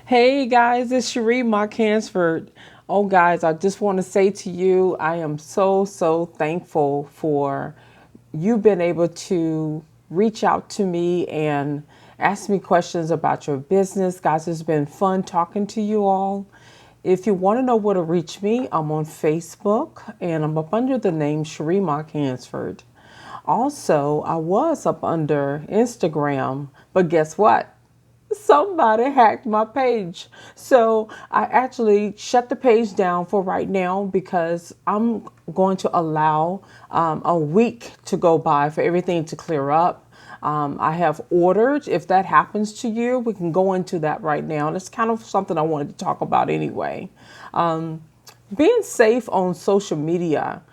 Hey guys, it's Cherie Mark Hansford. Oh guys, I just want to say to you, I am so thankful for you being able to reach out to me and ask me questions about your business. Guys, it's been fun talking to you all. If you want to know where to reach me, I'm on Facebook and I'm up under the name Cherie Mark Hansford. Also, I was up under Instagram, but guess what? Somebody hacked my page. So I actually shut the page down for right now because I'm going to allow a week to go by for everything to clear up. I have ordered. If that happens to you, we can go into that right now. And it's kind of something I wanted to talk about anyway. Being safe on social media.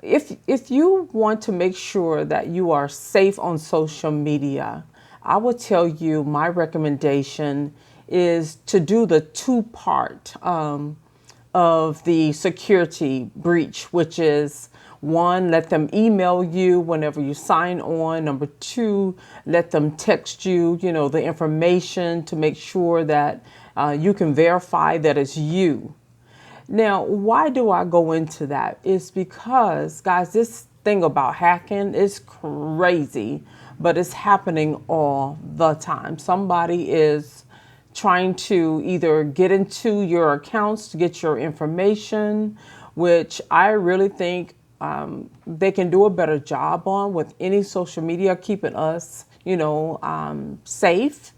If you want to make sure that you are safe on social media, I would tell you my recommendation is to do the two-part of the security breach, which is one, let them email you whenever you sign on. Number two, let them text you, the information to make sure that you can verify that it's you. Now, why do I go into that? It's because, guys, this thing about hacking is crazy, but it's happening all the time. Somebody is trying to either get into your accounts to get your information, which I really think they can do a better job on with any social media, keeping us, safe.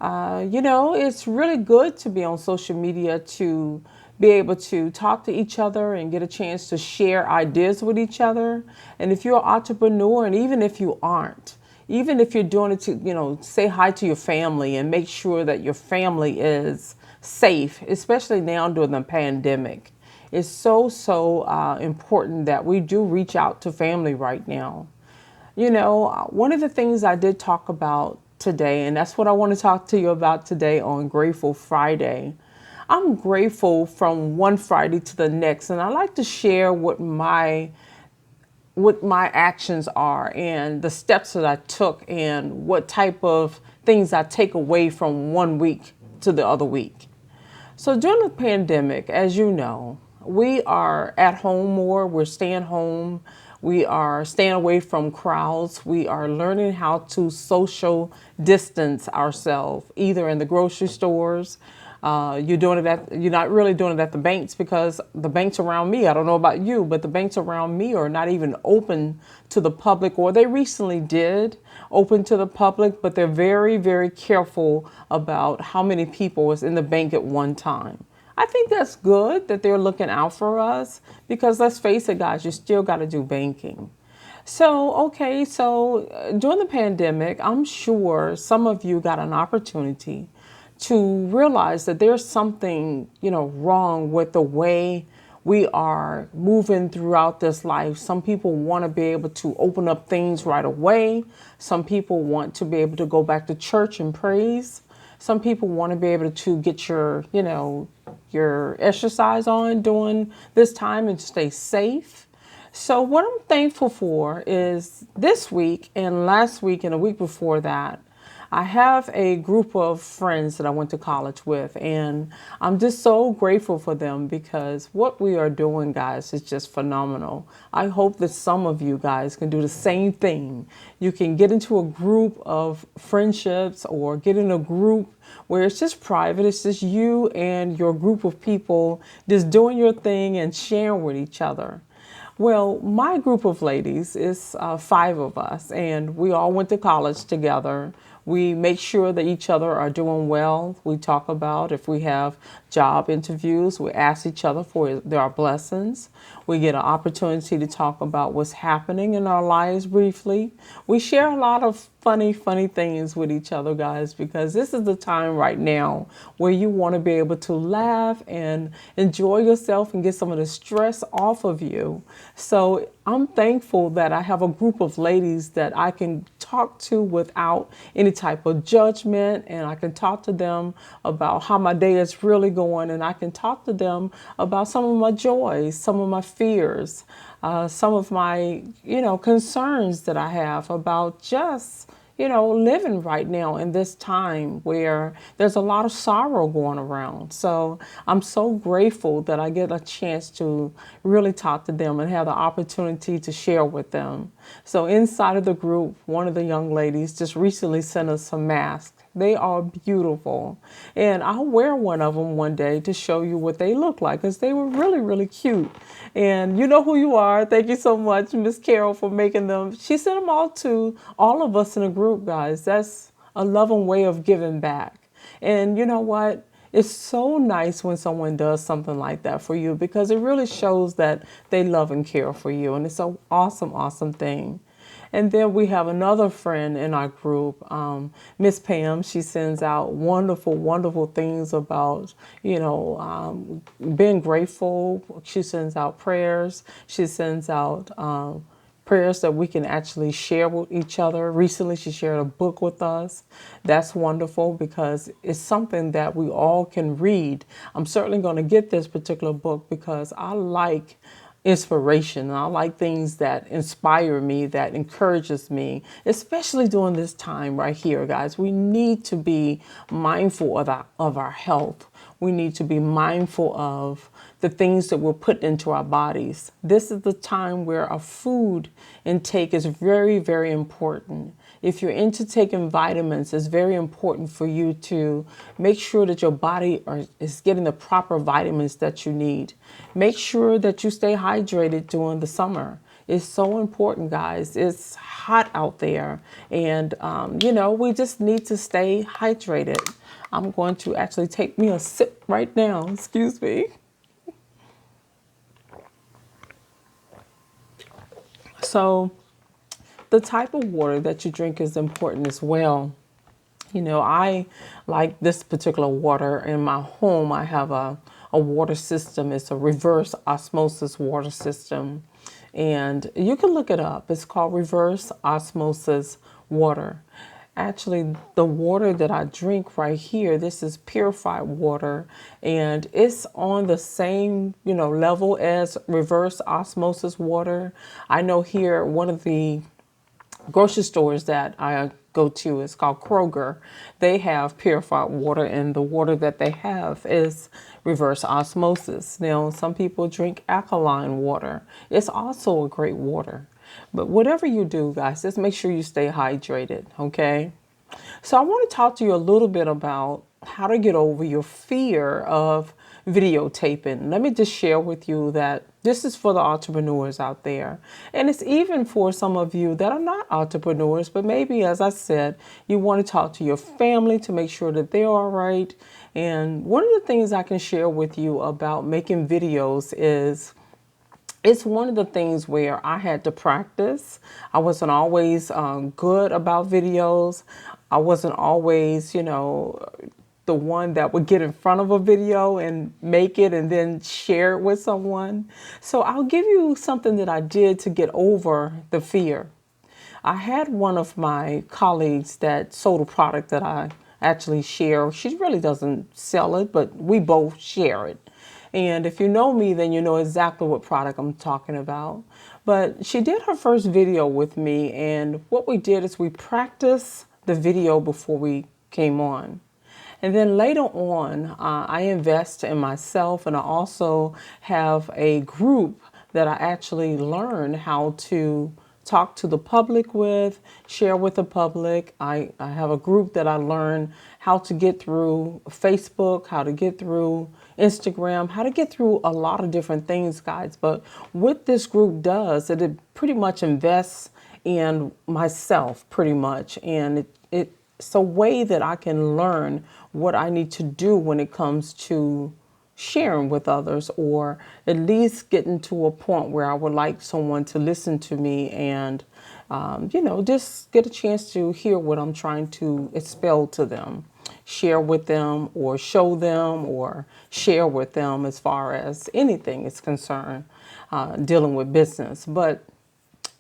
It's really good to be on social media to be able to talk to each other and get a chance to share ideas with each other. And if you're an entrepreneur, and even if you aren't, even if you're doing it to, say hi to your family and make sure that your family is safe, especially now during the pandemic. It's so important that we do reach out to family right now. One of the things I did talk about today, and that's what I want to talk to you about today on Grateful Friday. I'm grateful from one Friday to the next, and I like to share what my actions are and the steps that I took and what type of things I take away from one week to the other week. So during the pandemic, as you know, we are at home more. We're staying home. We are staying away from crowds. We are learning how to social distance ourselves, either in the grocery stores. You're not really doing it at the banks because the banks around me, I don't know about you, but the banks around me are not even open to the public, or they recently did open to the public, but they're very careful about how many people was in the bank at one time. I think that's good that they're looking out for us because let's face it, guys, you still got to do banking. So during the pandemic, I'm sure some of you got an opportunity to realize that there's something, wrong with the way we are moving throughout this life. Some people want to be able to open up things right away. Some people want to be able to go back to church and praise. Some people want to be able to get your exercise on during this time and stay safe. So what I'm thankful for is this week and last week and a week before that, I have a group of friends that I went to college with, and I'm just so grateful for them because what we are doing, guys, is just phenomenal. I hope that some of you guys can do the same thing. You can get into a group of friendships or get in a group where it's just private. It's just you and your group of people just doing your thing and sharing with each other. Well, my group of ladies is five of us, and we all went to college together. We make sure that each other are doing well. We talk about if we have job interviews, we ask each other for their blessings. We get an opportunity to talk about what's happening in our lives briefly. We share a lot of funny things with each other, guys, because this is the time right now where you want to be able to laugh and enjoy yourself and get some of the stress off of you. So I'm thankful that I have a group of ladies that I can talk to without any type of judgment, and I can talk to them about how my day is really going, and I can talk to them about some of my joys, some of my fears, some of my, concerns that I have about just, living right now in this time where there's a lot of sorrow going around. So I'm so grateful that I get a chance to really talk to them and have the opportunity to share with them. So inside of the group, one of the young ladies just recently sent us some masks. They are beautiful. And I'll wear one of them one day to show you what they look like, because they were really, really cute. And you know who you are. Thank you so much, Miss Carol, for making them. She sent them all to all of us in the group, guys. That's a loving way of giving back. And you know what? It's so nice when someone does something like that for you, because it really shows that they love and care for you. And it's an awesome, awesome thing. And then we have another friend in our group, Miss Pam. She sends out wonderful, wonderful things about, being grateful. She sends out prayers. She sends out prayers that we can actually share with each other. Recently, she shared a book with us. That's wonderful because it's something that we all can read. I'm certainly going to get this particular book because I like inspiration. I like things that inspire me, that encourages me, especially during this time right here, guys. We need to be mindful of our health. We need to be mindful of the things that we're putting into our bodies. This is the time where our food intake is very, very important. If you're into taking vitamins, it's very important for you to make sure that your body is getting the proper vitamins that you need. Make sure that you stay hydrated during the summer. It's so important, guys. It's hot out there. And, we just need to stay hydrated. I'm going to actually take me a sip right now. Excuse me. So the type of water that you drink is important as well. I like this particular water. In my home, I have a water system. It's a reverse osmosis water system. And you can look it up. It's called reverse osmosis water. Actually, the water that I drink right here, this is purified water, and it's on the same, level as reverse osmosis water. I know here, one of the grocery stores that I go to is called Kroger. They have purified water, and the water that they have is reverse osmosis. Now, some people drink alkaline water. It's also a great water. But whatever you do, guys, just make sure you stay hydrated, okay? So I want to talk to you a little bit about how to get over your fear of videotaping. Let me just share with you that this is for the entrepreneurs out there. And it's even for some of you that are not entrepreneurs, but maybe, as I said, you want to talk to your family to make sure that they're all right. And one of the things I can share with you about making videos is it's one of the things where I had to practice. I wasn't always good about videos. I wasn't always, the one that would get in front of a video and make it and then share it with someone. So I'll give you something that I did to get over the fear. I had one of my colleagues that sold a product that I actually share. She really doesn't sell it, but we both share it. And if you know me, then you know exactly what product I'm talking about. But she did her first video with me, and what we did is we practiced the video before we came on. And then later on, I invest in myself, and I also have a group that I actually learn how to talk to the public with, share with the public. I have a group that I learn how to get through Facebook, how to get through Instagram, how to get through a lot of different things, guys. But what this group does, it pretty much invests in myself pretty much. And it's a way that I can learn what I need to do when it comes to sharing with others, or at least getting to a point where I would like someone to listen to me and, just get a chance to hear what I'm trying to expel to them, share with them, or show them, or share with them as far as anything is concerned, dealing with business. But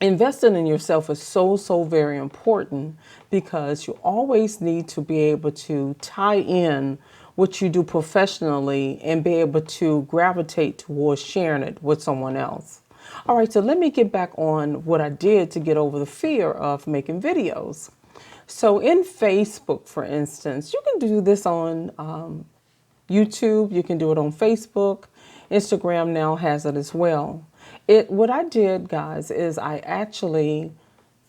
investing in yourself is so, so very important, because you always need to be able to tie in what you do professionally and be able to gravitate towards sharing it with someone else. All right, so let me get back on what I did to get over the fear of making videos. So in Facebook, for instance, you can do this on YouTube, you can do it on Facebook. Instagram now has it as well. What I did, guys, is I actually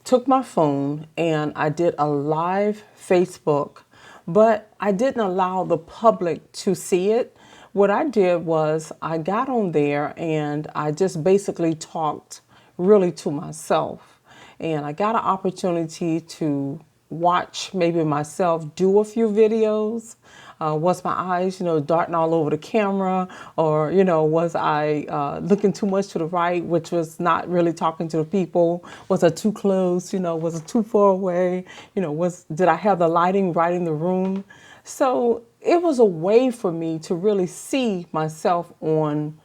took my phone and I did a live Facebook, but I didn't allow the public to see it. What I did was I got on there and I just basically talked really to myself. And I got an opportunity to watch maybe myself do a few videos. Was my eyes, darting all over the camera, or was I looking too much to the right, which was not really talking to the people? Was I too close? Was it too far away? Did I have the lighting right in the room? So it was a way for me to really see myself on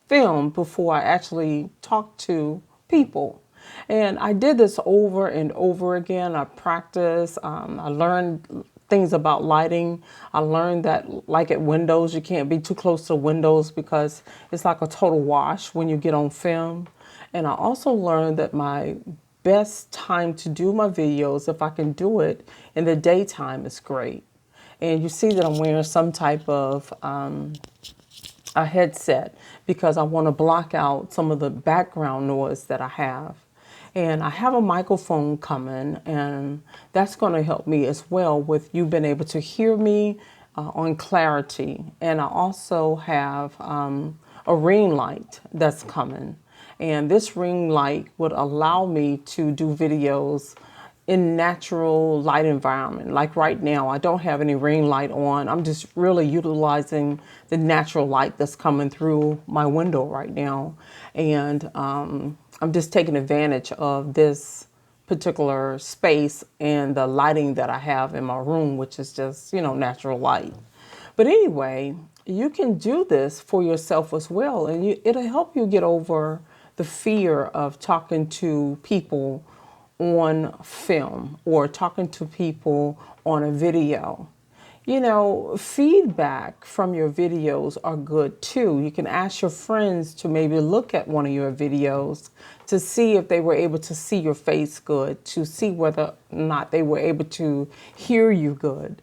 film before I actually talked to people. And I did this over and over again. I practiced. I learned things about lighting. I learned that, like at windows, you can't be too close to windows because it's like a total wash when you get on film. And I also learned that my best time to do my videos, if I can do it in the daytime, is great. And you see that I'm wearing some type of a headset because I want to block out some of the background noise that I have. And I have a microphone coming, and that's going to help me as well with you being able to hear me on clarity. And I also have a ring light that's coming. And this ring light would allow me to do videos in natural light environment. Like right now, I don't have any ring light on. I'm just really utilizing the natural light that's coming through my window right now. And I'm just taking advantage of this particular space and the lighting that I have in my room, which is just, natural light. But anyway, you can do this for yourself as well. And it'll help you get over the fear of talking to people on film or talking to people on a video. Feedback from your videos are good too. You can ask your friends to maybe look at one of your videos to see if they were able to see your face good, to see whether or not they were able to hear you good.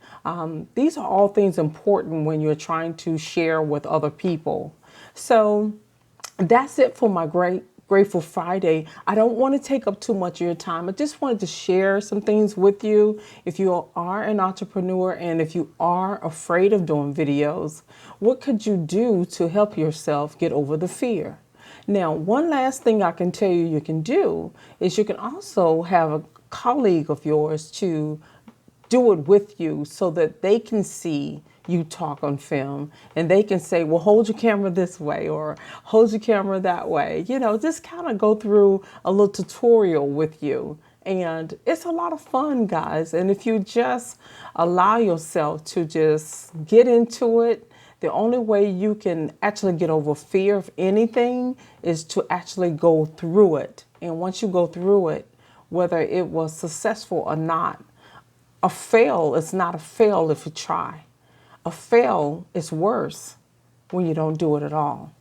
These are all things important when you're trying to share with other people. So that's it for my Grateful Friday. I don't want to take up too much of your time. I just wanted to share some things with you. If you are an entrepreneur and if you are afraid of doing videos, what could you do to help yourself get over the fear? Now, one last thing I can tell you can do is you can also have a colleague of yours to do it with you so that they can see you talk on film and they can say, well, hold your camera this way or hold your camera that way. Just kind of go through a little tutorial with you. And it's a lot of fun, guys. And if you just allow yourself to just get into it, the only way you can actually get over fear of anything is to actually go through it. And once you go through it, whether it was successful or not, a fail is not a fail if you try. A fail is worse when you don't do it at all.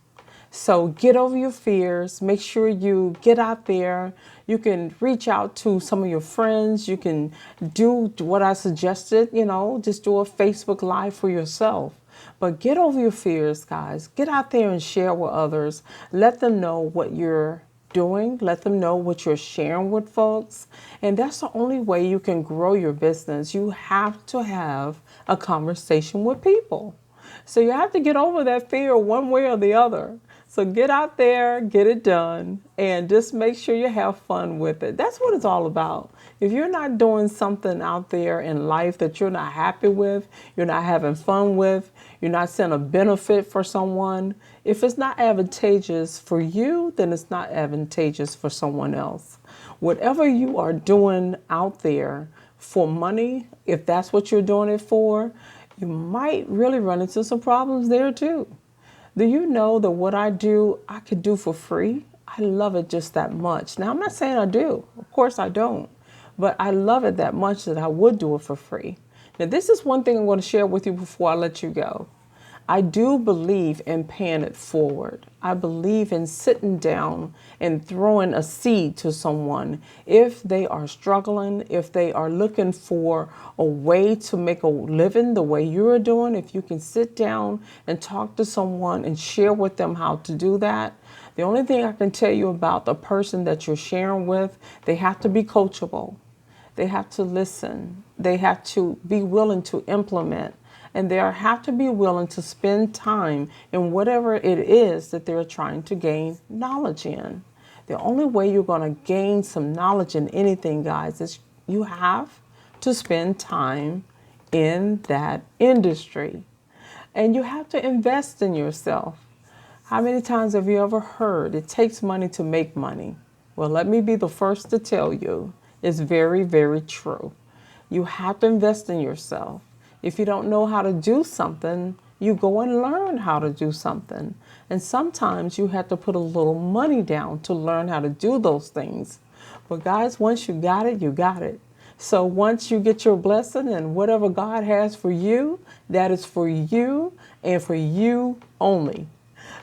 So get over your fears. Make sure you get out there. You can reach out to some of your friends. You can do what I suggested, just do a Facebook Live for yourself. But get over your fears, guys. Get out there and share with others. Let them know what you're doing. Let them know what you're sharing with folks. And that's the only way you can grow your business. You have to have a conversation with people. So you have to get over that fear one way or the other. So get out there, get it done, and just make sure you have fun with it. That's what it's all about. If you're not doing something out there in life that you're not happy with, you're not having fun with, you're not seeing a benefit for someone, if it's not advantageous for you, then it's not advantageous for someone else. Whatever you are doing out there for money, if that's what you're doing it for, you might really run into some problems there too. Do you know that what I do, I could do for free? I love it just that much. Now, I'm not saying I do. Of course I don't. But I love it that much that I would do it for free. Now, this is one thing I'm going to share with you before I let you go. I do believe in paying it forward. I believe in sitting down and throwing a seed to someone if they are struggling, if they are looking for a way to make a living the way you're doing. If you can sit down and talk to someone and share with them how to do that. The only thing I can tell you about the person that you're sharing with, they have to be coachable. They have to listen. They have to be willing to implement. And they have to be willing to spend time in whatever it is that they're trying to gain knowledge in. The only way you're going to gain some knowledge in anything, guys, is you have to spend time in that industry. And you have to invest in yourself. How many times have you ever heard it takes money to make money? Well, let me be the first to tell you it's very, very true. You have to invest in yourself. If you don't know how to do something, you go and learn how to do something. And sometimes you have to put a little money down to learn how to do those things. But guys, once you got it, you got it. So once you get your blessing and whatever God has for you, that is for you and for you only.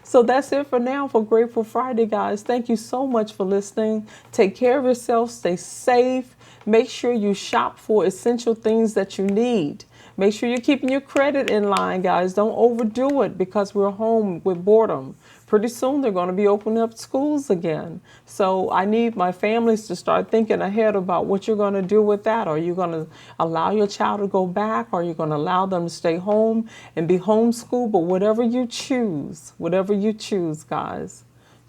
So that's it for now for Grateful Friday, guys. Thank you so much for listening. Take care of yourself. Stay safe. Make sure you shop for essential things that you need. Make sure you're keeping your credit in line, guys. Don't overdo it because we're home with boredom. Pretty soon they're going to be opening up schools again. So I need my families to start thinking ahead about what you're going to do with that. Are you going to allow your child to go back? Are you going to allow them to stay home and be homeschooled? But whatever you choose, guys,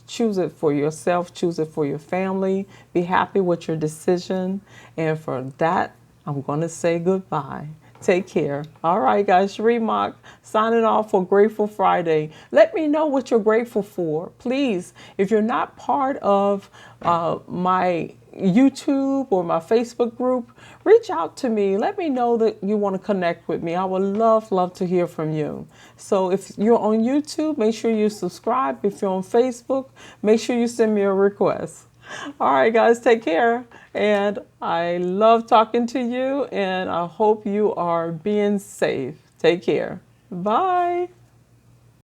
choose it for yourself, choose it for your family. Be happy with your decision. And for that, I'm going to say goodbye. Take care. All right, guys. Cherie Mock signing off for Grateful Friday. Let me know what you're grateful for. Please, if you're not part of my YouTube or my Facebook group, reach out to me. Let me know that you want to connect with me. I would love to hear from you. So if you're on YouTube, make sure you subscribe. If you're on Facebook, make sure you send me a request. All right, guys, take care. And I love talking to you, and I hope you are being safe. Take care. Bye.